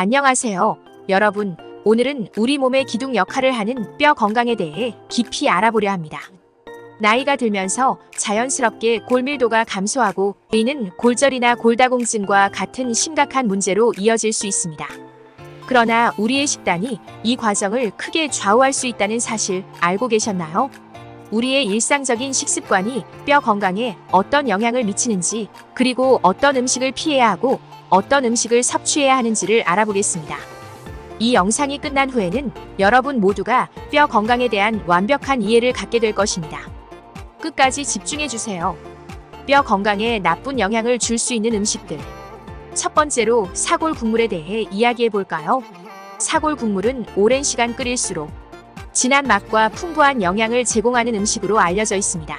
안녕하세요. 여러분, 오늘은 우리 몸의 기둥 역할을 하는 뼈 건강에 대해 깊이 알아보려 합니다. 나이가 들면서 자연스럽게 골밀도가 감소하고 이는 골절이나 골다공증과 같은 심각한 문제로 이어질 수 있습니다. 그러나 우리의 식단이 이 과정을 크게 좌우할 수 있다는 사실 알고 계셨나요? 우리의 일상적인 식습관이 뼈 건강에 어떤 영향을 미치는지, 그리고 어떤 음식을 피해야 하고 어떤 음식을 섭취해야 하는지를 알아보겠습니다. 이 영상이 끝난 후에는 여러분 모두가 뼈 건강에 대한 완벽한 이해를 갖게 될 것입니다. 끝까지 집중해주세요. 뼈 건강에 나쁜 영향을 줄 수 있는 음식들. 첫 번째로 사골 국물에 대해 이야기해 볼까요? 사골 국물은 오랜 시간 끓일수록 진한 맛과 풍부한 영양을 제공하는 음식으로 알려져 있습니다.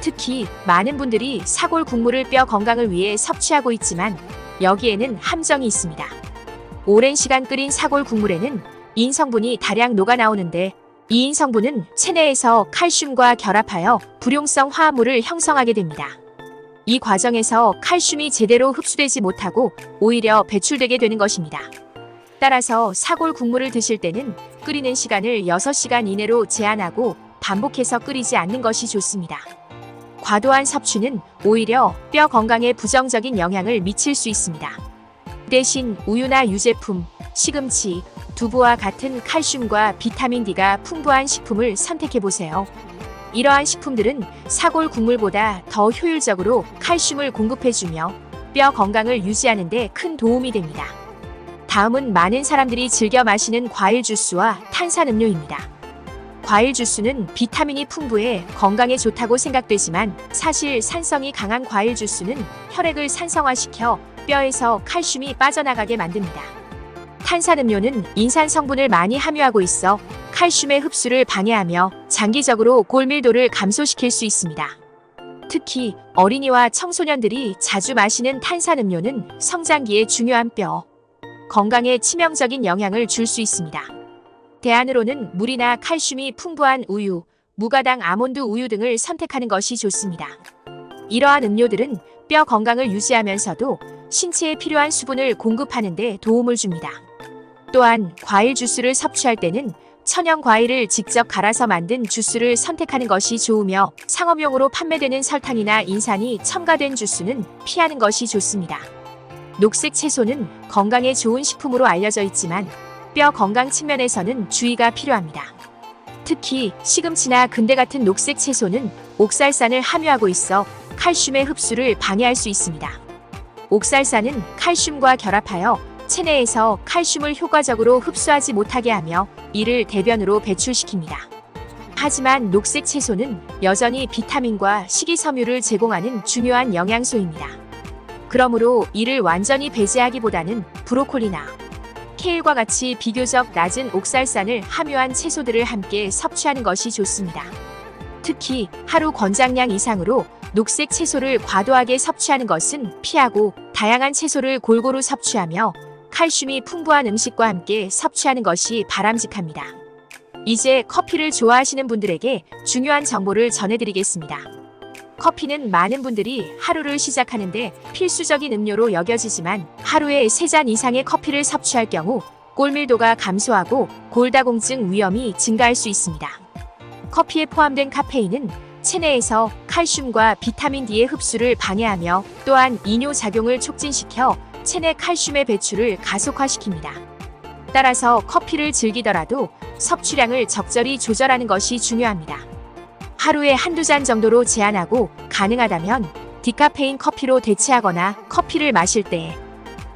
특히 많은 분들이 사골 국물을 뼈 건강을 위해 섭취하고 있지만 여기에는 함정이 있습니다. 오랜 시간 끓인 사골 국물에는 인 성분이 다량 녹아 나오는데 이 인 성분은 체내에서 칼슘과 결합하여 불용성 화합물을 형성하게 됩니다. 이 과정에서 칼슘이 제대로 흡수되지 못하고 오히려 배출되게 되는 것입니다. 따라서 사골 국물을 드실 때는 끓이는 시간을 6시간 이내로 제한하고 반복해서 끓이지 않는 것이 좋습니다. 과도한 섭취는 오히려 뼈 건강에 부정적인 영향을 미칠 수 있습니다. 대신 우유나 유제품, 시금치, 두부와 같은 칼슘과 비타민 D가 풍부한 식품을 선택해보세요. 이러한 식품들은 사골 국물보다 더 효율적으로 칼슘을 공급해주며 뼈 건강을 유지하는 데 큰 도움이 됩니다. 다음은 많은 사람들이 즐겨 마시는 과일 주스와 탄산음료입니다. 과일 주스는 비타민이 풍부해 건강에 좋다고 생각되지만 사실 산성이 강한 과일 주스는 혈액을 산성화시켜 뼈에서 칼슘이 빠져나가게 만듭니다. 탄산음료는 인산 성분을 많이 함유하고 있어 칼슘의 흡수를 방해하며 장기적으로 골밀도를 감소시킬 수 있습니다. 특히 어린이와 청소년들이 자주 마시는 탄산음료는 성장기에 중요한 뼈 건강에 치명적인 영향을 줄 수 있습니다. 대안으로는 물이나 칼슘이 풍부한 우유, 무가당 아몬드 우유 등을 선택하는 것이 좋습니다. 이러한 음료들은 뼈 건강을 유지하면서도 신체에 필요한 수분을 공급하는 데 도움을 줍니다. 또한 과일 주스를 섭취할 때는 천연 과일을 직접 갈아서 만든 주스를 선택하는 것이 좋으며 상업용으로 판매되는 설탕이나 인산이 첨가된 주스는 피하는 것이 좋습니다. 녹색 채소는 건강에 좋은 식품으로 알려져 있지만 뼈 건강 측면에서는 주의가 필요합니다. 특히 시금치나 근대 같은 녹색 채소는 옥살산을 함유하고 있어 칼슘의 흡수를 방해할 수 있습니다. 옥살산은 칼슘과 결합하여 체내에서 칼슘을 효과적으로 흡수하지 못하게 하며 이를 대변으로 배출시킵니다. 하지만 녹색 채소는 여전히 비타민과 식이섬유를 제공하는 중요한 영양소입니다. 그러므로 이를 완전히 배제하기보다는 브로콜리나 케일과 같이 비교적 낮은 옥살산을 함유한 채소들을 함께 섭취하는 것이 좋습니다. 특히 하루 권장량 이상으로 녹색 채소를 과도하게 섭취하는 것은 피하고 다양한 채소를 골고루 섭취하며 칼슘이 풍부한 음식과 함께 섭취하는 것이 바람직합니다. 이제 커피를 좋아하시는 분들에게 중요한 정보를 전해드리겠습니다. 커피는 많은 분들이 하루를 시작하는데 필수적인 음료로 여겨지지만 하루에 3잔 이상의 커피를 섭취할 경우 골밀도가 감소하고 골다공증 위험이 증가할 수 있습니다. 커피에 포함된 카페인은 체내에서 칼슘과 비타민 D의 흡수를 방해하며 또한 이뇨 작용을 촉진시켜 체내 칼슘의 배출을 가속화시킵니다. 따라서 커피를 즐기더라도 섭취량을 적절히 조절하는 것이 중요합니다. 하루에 1~2잔 정도로 제한하고 가능하다면 디카페인 커피로 대체하거나 커피를 마실 때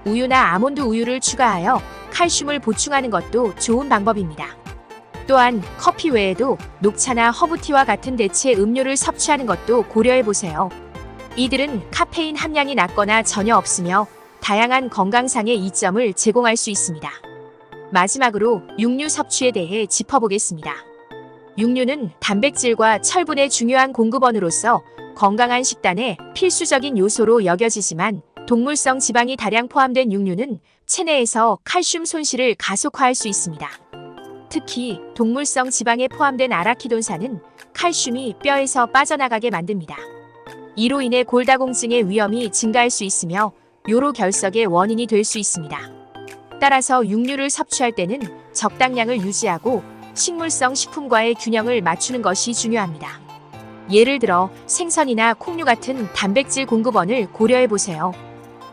우유나 아몬드 우유를 추가하여 칼슘을 보충하는 것도 좋은 방법입니다. 또한 커피 외에도 녹차나 허브티와 같은 대체 음료를 섭취하는 것도 고려해보세요. 이들은 카페인 함량이 낮거나 전혀 없으며 다양한 건강상의 이점을 제공할 수 있습니다. 마지막으로 육류 섭취에 대해 짚어보겠습니다. 육류는 단백질과 철분의 중요한 공급원으로서 건강한 식단의 필수적인 요소로 여겨지지만 동물성 지방이 다량 포함된 육류는 체내에서 칼슘 손실을 가속화할 수 있습니다. 특히 동물성 지방에 포함된 아라키돈산은 칼슘이 뼈에서 빠져나가게 만듭니다. 이로 인해 골다공증의 위험이 증가할 수 있으며 요로 결석의 원인이 될 수 있습니다. 따라서 육류를 섭취할 때는 적당량을 유지하고 식물성 식품과의 균형을 맞추는 것이 중요합니다. 예를 들어 생선이나 콩류 같은 단백질 공급원을 고려해 보세요.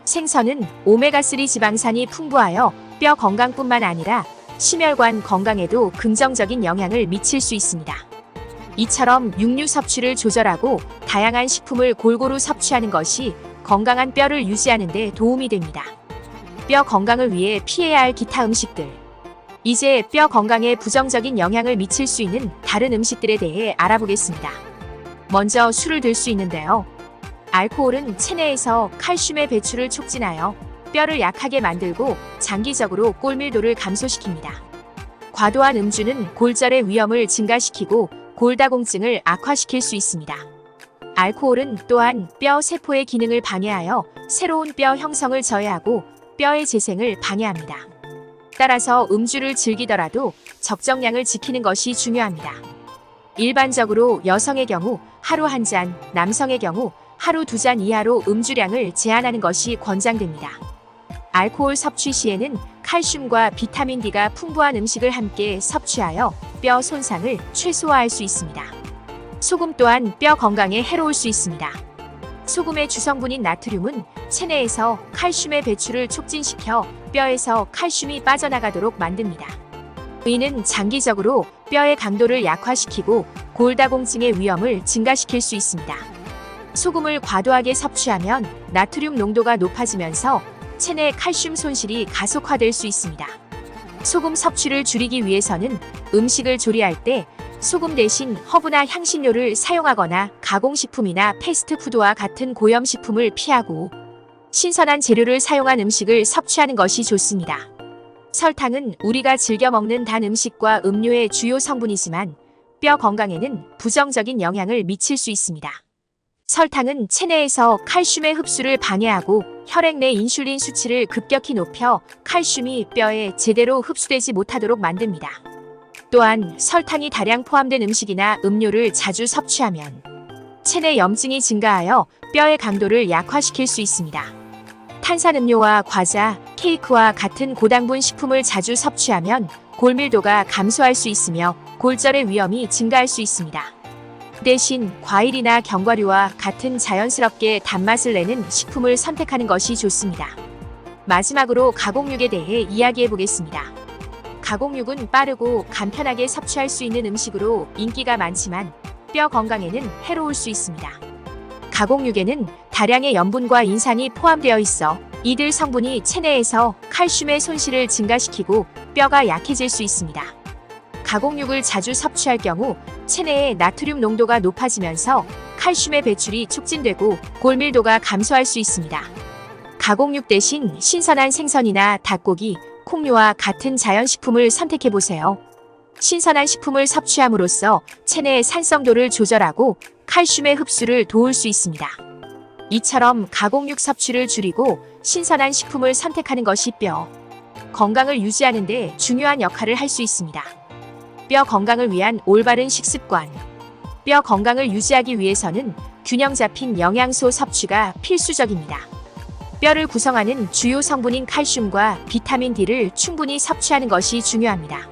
생선은 오메가3 지방산이 풍부하여 뼈 건강뿐만 아니라 심혈관 건강에도 긍정적인 영향을 미칠 수 있습니다. 이처럼 육류 섭취를 조절하고 다양한 식품을 골고루 섭취하는 것이 건강한 뼈를 유지하는 데 도움이 됩니다. 뼈 건강을 위해 피해야 할 기타 음식들. 이제 뼈 건강에 부정적인 영향을 미칠 수 있는 다른 음식들에 대해 알아보겠습니다. 먼저 술을 들 수 있는데요. 알코올은 체내에서 칼슘의 배출을 촉진하여 뼈를 약하게 만들고 장기적으로 골밀도를 감소시킵니다. 과도한 음주는 골절의 위험을 증가시키고 골다공증을 악화시킬 수 있습니다. 알코올은 또한 뼈 세포의 기능을 방해하여 새로운 뼈 형성을 저해하고 뼈의 재생을 방해합니다. 따라서 음주를 즐기더라도 적정량을 지키는 것이 중요합니다. 일반적으로 여성의 경우 하루 1잔, 남성의 경우 하루 2잔 이하로 음주량을 제한하는 것이 권장됩니다. 알코올 섭취 시에는 칼슘과 비타민 D가 풍부한 음식을 함께 섭취하여 뼈 손상을 최소화할 수 있습니다. 소금 또한 뼈 건강에 해로울 수 있습니다. 소금의 주성분인 나트륨은 체내에서 칼슘의 배출을 촉진시켜 뼈에서 칼슘이 빠져나가도록 만듭니다. 이는 장기적으로 뼈의 강도를 약화시키고 골다공증의 위험을 증가시킬 수 있습니다. 소금을 과도하게 섭취하면 나트륨 농도가 높아지면서 체내 칼슘 손실이 가속화될 수 있습니다. 소금 섭취를 줄이기 위해서는 음식을 조리할 때 소금 대신 허브나 향신료를 사용하거나 가공식품이나 패스트푸드와 같은 고염식품을 피하고 신선한 재료를 사용한 음식을 섭취하는 것이 좋습니다. 설탕은 우리가 즐겨 먹는 단 음식과 음료의 주요 성분이지만 뼈 건강에는 부정적인 영향을 미칠 수 있습니다. 설탕은 체내에서 칼슘의 흡수를 방해하고 혈액 내 인슐린 수치를 급격히 높여 칼슘이 뼈에 제대로 흡수되지 못하도록 만듭니다. 또한 설탕이 다량 포함된 음식이나 음료를 자주 섭취하면 체내 염증이 증가하여 뼈의 강도를 약화시킬 수 있습니다. 탄산음료와 과자, 케이크와 같은 고당분 식품을 자주 섭취하면 골밀도가 감소할 수 있으며 골절의 위험이 증가할 수 있습니다. 대신 과일이나 견과류와 같은 자연스럽게 단맛을 내는 식품을 선택하는 것이 좋습니다. 마지막으로 가공육에 대해 이야기해 보겠습니다. 가공육은 빠르고 간편하게 섭취할 수 있는 음식으로 인기가 많지만 뼈 건강에는 해로울 수 있습니다. 가공육에는 다량의 염분과 인산이 포함되어 있어 이들 성분이 체내에서 칼슘의 손실을 증가시키고 뼈가 약해질 수 있습니다. 가공육을 자주 섭취할 경우 체내의 나트륨 농도가 높아지면서 칼슘의 배출이 촉진되고 골밀도가 감소할 수 있습니다. 가공육 대신 신선한 생선이나 닭고기, 콩류와 같은 자연식품을 선택해보세요. 신선한 식품을 섭취함으로써 체내의 산성도를 조절하고 칼슘의 흡수를 도울 수 있습니다. 이처럼 가공육 섭취를 줄이고 신선한 식품을 선택하는 것이 뼈 건강을 유지하는 데 중요한 역할을 할 수 있습니다. 뼈 건강을 위한 올바른 식습관. 뼈 건강을 유지하기 위해서는 균형 잡힌 영양소 섭취가 필수적입니다. 뼈를 구성하는 주요 성분인 칼슘과 비타민 D를 충분히 섭취하는 것이 중요합니다.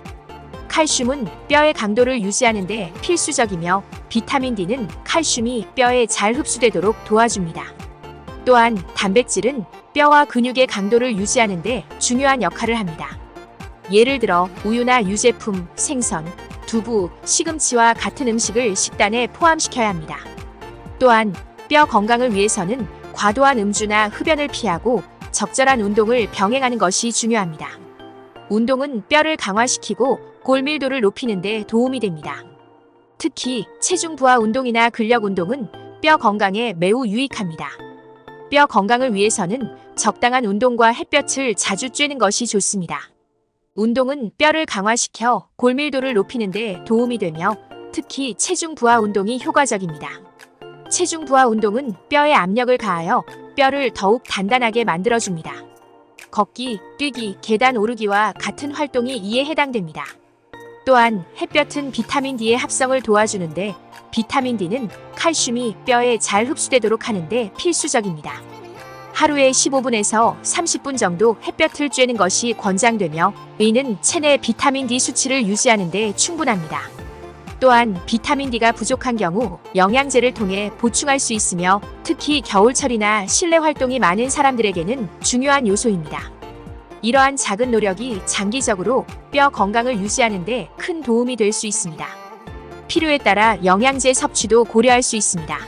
칼슘은 뼈의 강도를 유지하는 데 필수적이며 비타민 D는 칼슘이 뼈에 잘 흡수되도록 도와줍니다. 또한 단백질은 뼈와 근육의 강도를 유지하는 데 중요한 역할을 합니다. 예를 들어 우유나 유제품, 생선, 두부, 시금치와 같은 음식을 식단에 포함시켜야 합니다. 또한 뼈 건강을 위해서는 과도한 음주나 흡연을 피하고 적절한 운동을 병행하는 것이 중요합니다. 운동은 뼈를 강화시키고 골밀도를 높이는 데 도움이 됩니다. 특히 체중 부하 운동이나 근력 운동은 뼈 건강에 매우 유익합니다. 뼈 건강을 위해서는 적당한 운동과 햇볕을 자주 쬐는 것이 좋습니다. 운동은 뼈를 강화시켜 골밀도를 높이는 데 도움이 되며 특히 체중 부하 운동이 효과적입니다. 체중 부하 운동은 뼈에 압력을 가하여 뼈를 더욱 단단하게 만들어줍니다. 걷기, 뛰기, 계단 오르기와 같은 활동이 이에 해당됩니다. 또한 햇볕은 비타민 D의 합성을 도와주는데 비타민 D는 칼슘이 뼈에 잘 흡수되도록 하는데 필수적입니다. 하루에 15분에서 30분 정도 햇볕을 쬐는 것이 권장되며 이는 체내 비타민 D 수치를 유지하는 데 충분합니다. 또한 비타민 D가 부족한 경우 영양제를 통해 보충할 수 있으며 특히 겨울철이나 실내 활동이 많은 사람들에게는 중요한 요소입니다. 이러한 작은 노력이 장기적으로 뼈 건강을 유지하는 데 큰 도움이 될 수 있습니다. 필요에 따라 영양제 섭취도 고려할 수 있습니다.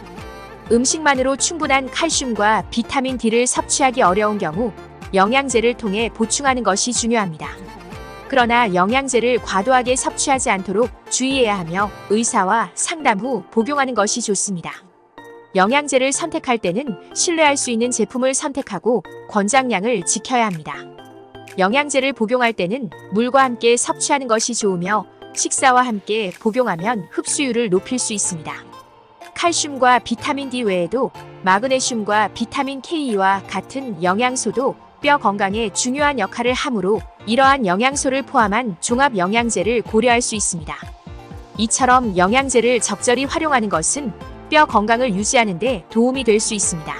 음식만으로 충분한 칼슘과 비타민 D를 섭취하기 어려운 경우 영양제를 통해 보충하는 것이 중요합니다. 그러나 영양제를 과도하게 섭취하지 않도록 주의해야 하며 의사와 상담 후 복용하는 것이 좋습니다. 영양제를 선택할 때는 신뢰할 수 있는 제품을 선택하고 권장량을 지켜야 합니다. 영양제를 복용할 때는 물과 함께 섭취하는 것이 좋으며 식사와 함께 복용하면 흡수율을 높일 수 있습니다. 칼슘과 비타민 D 외에도 마그네슘과 비타민 K와 같은 영양소도 뼈 건강에 중요한 역할을 하므로 이러한 영양소를 포함한 종합 영양제를 고려할 수 있습니다. 이처럼 영양제를 적절히 활용하는 것은 뼈 건강을 유지하는 데 도움이 될 수 있습니다.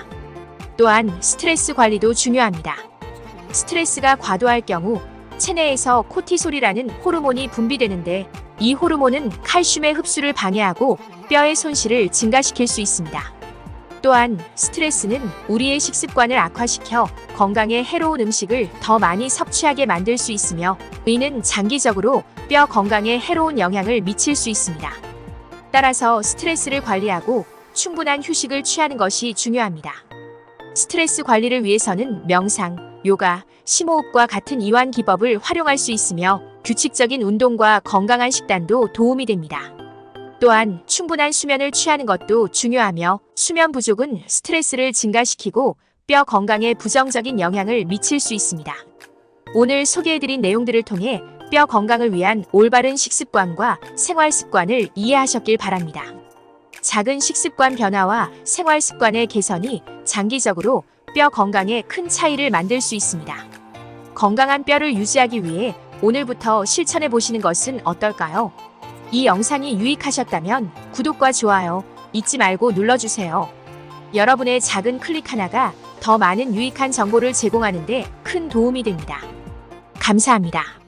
또한 스트레스 관리도 중요합니다. 스트레스가 과도할 경우 체내에서 코티솔이라는 호르몬이 분비되는데 이 호르몬은 칼슘의 흡수를 방해하고 뼈의 손실을 증가시킬 수 있습니다. 또한 스트레스는 우리의 식습관을 악화시켜 건강에 해로운 음식을 더 많이 섭취하게 만들 수 있으며 이는 장기적으로 뼈 건강에 해로운 영향을 미칠 수 있습니다. 따라서 스트레스를 관리하고 충분한 휴식을 취하는 것이 중요합니다. 스트레스 관리를 위해서는 명상, 요가, 심호흡과 같은 이완 기법을 활용할 수 있으며 규칙적인 운동과 건강한 식단도 도움이 됩니다. 또한 충분한 수면을 취하는 것도 중요하며 수면 부족은 스트레스를 증가시키고 뼈 건강에 부정적인 영향을 미칠 수 있습니다. 오늘 소개해드린 내용들을 통해 뼈 건강을 위한 올바른 식습관과 생활 습관을 이해하셨길 바랍니다. 작은 식습관 변화와 생활 습관의 개선이 장기적으로 뼈 건강에 큰 차이를 만들 수 있습니다. 건강한 뼈를 유지하기 위해 오늘부터 실천해 보시는 것은 어떨까요? 이 영상이 유익하셨다면 구독과 좋아요 잊지 말고 눌러주세요. 여러분의 작은 클릭 하나가 더 많은 유익한 정보를 제공하는 데 큰 도움이 됩니다. 감사합니다.